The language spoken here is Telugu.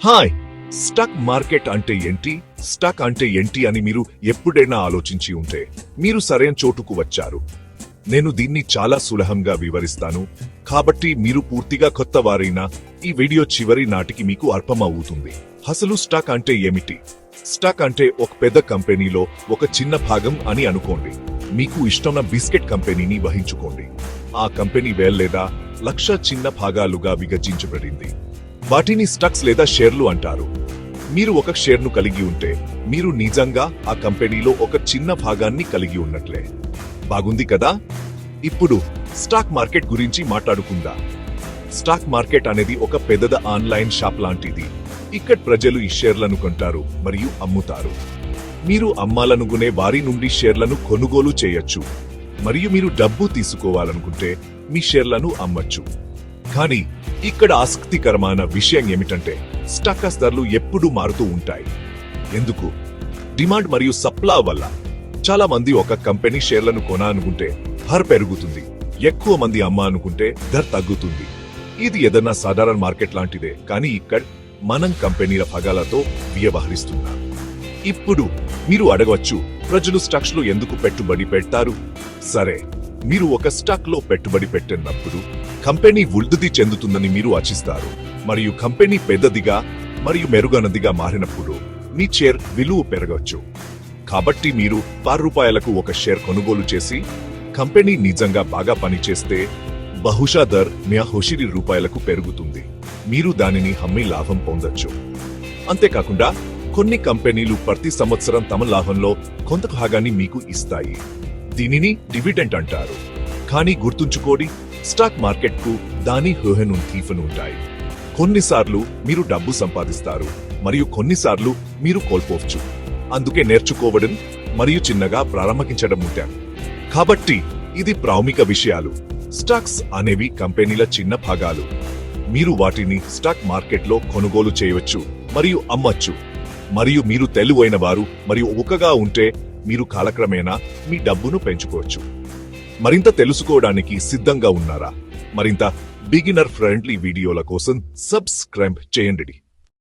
హాయ్, స్టాక్ మార్కెట్ అంటే ఏంటి, స్టాక్ అంటే ఏంటి అని మీరు ఎప్పుడైనా ఆలోచించి ఉంటే మీరు సరైన చోటుకు వచ్చారు. నేను దీన్ని చాలా సులభంగా వివరిస్తాను, కాబట్టి మీరు పూర్తిగా కొత్త వారైనా ఈ వీడియో చివరి నాటికి మీకు అర్థమవుతుంది. అసలు స్టాక్ అంటే ఏమిటి? స్టాక్ అంటే ఒక పెద్ద కంపెనీలో ఒక చిన్న భాగం అని అనుకోండి. మీకు ఇష్టమైన బిస్కెట్ కంపెనీని వహించుకోండి. ఆ కంపెనీ వేల లేదా లక్ష చిన్న భాగాలుగా విభజించబడింది. వాటిని స్టాక్స్ లేదా షేర్లు అంటారు. మీరు ఒక షేర్ను కలిగి ఉంటే మీరు నిజంగా ఆ కంపెనీలో ఒక చిన్న భాగాన్ని కలిగి ఉన్నట్లే. బాగుంది కదా? ఇప్పుడు స్టాక్ మార్కెట్ గురించి మాట్లాడుకుందాం. స్టాక్ మార్కెట్ అనేది ఒక పెద్ద ఆన్లైన్ షాప్ లాంటిది. ఇక్కడ ప్రజలు ఈ షేర్లను కొంటారు మరియు అమ్ముతారు. మీరు అమ్మాలనుకునే వారి నుండి షేర్లను కొనుగోలు చేయొచ్చు, మరియు మీరు డబ్బు తీసుకోవాలనుకుంటే మీ షేర్లను అమ్మచ్చు. కానీ ఇక్కడ ఆసక్తికరమైన విషయం ఏమిటంటే స్టాక్స్ ధరలు ఎప్పుడూ మారుతూ ఉంటాయి. ఎందుకు? డిమాండ్ మరియు సప్లై వల్ల. చాలా మంది ఒక కంపెనీ షేర్లను కొనాలనుకుంటే ధర పెరుగుతుంది, ఎక్కువ మంది అమ్మాలనుకుంటే ధర తగ్గుతుంది. ఇది ఏదన్నా సాధారణ మార్కెట్ లాంటిదే, కానీ ఇక్కడ మనం కంపెనీల భాగాలతో వ్యవహరిస్తున్నాం. ఇప్పుడు మీరు అడగవచ్చు, ప్రజలు స్టాక్స్ లో ఎందుకు పెట్టుబడి పెడతారు? సరే, మీరు ఒక స్టాక్ లో పెట్టుబడి పెట్టినప్పుడు కంపెనీ వృద్ధి చెందుతుందని మీరు ఆశిస్తారు, మరియు కంపెనీ పెద్దదిగా మరియు మెరుగైనదిగా మారినప్పుడు మీ షేర్ విలువ పెరగవచ్చు. కాబట్టి మీరు ₹10 ఒక షేర్ కొనుగోలు చేసి కంపెనీ నిజంగా బాగా పనిచేస్తే బహుశా ధర ₹100 పెరుగుతుంది. మీరు దానిని అమ్మి లాభం పొందొచ్చు. అంతేకాకుండా కొన్ని కంపెనీలు ప్రతి సంవత్సరం తమ లాభంలో కొంత భాగాన్ని మీకు ఇస్తాయి. దీనిని డివిడెండ్ అంటారు. కానీ గుర్తుంచుకోండి, స్టాక్ మార్కెట్ కు దాని తీఫను ఉంటాయి. కొన్నిసార్లు మీరు డబ్బు సంపాదిస్తారు మరియు కొన్నిసార్లు మీరు కోల్పోవచ్చు. అందుకే నేర్చుకోవడం మరియు చిన్నగా ప్రారంభించడం ముఖ్యం. కాబట్టి ఇది ప్రాథమిక విషయాలు. స్టాక్స్ అనేవి కంపెనీల చిన్న భాగాలు. మీరు వాటిని స్టాక్ మార్కెట్లో కొనుగోలు చేయవచ్చు మరియు అమ్మచ్చు. మరియు మీరు తెలివైన వారు మరియు ఒకగా ఉంటే మీరు కాలక్రమేణా మీ డబ్బును పెంచుకోవచ్చు. మరింత తెలుసుకోవడానికి సిద్ధంగా ఉన్నారా? మరింత బిగినర్ ఫ్రెండ్లీ వీడియోల కోసం సబ్స్క్రైబ్ చేయండి.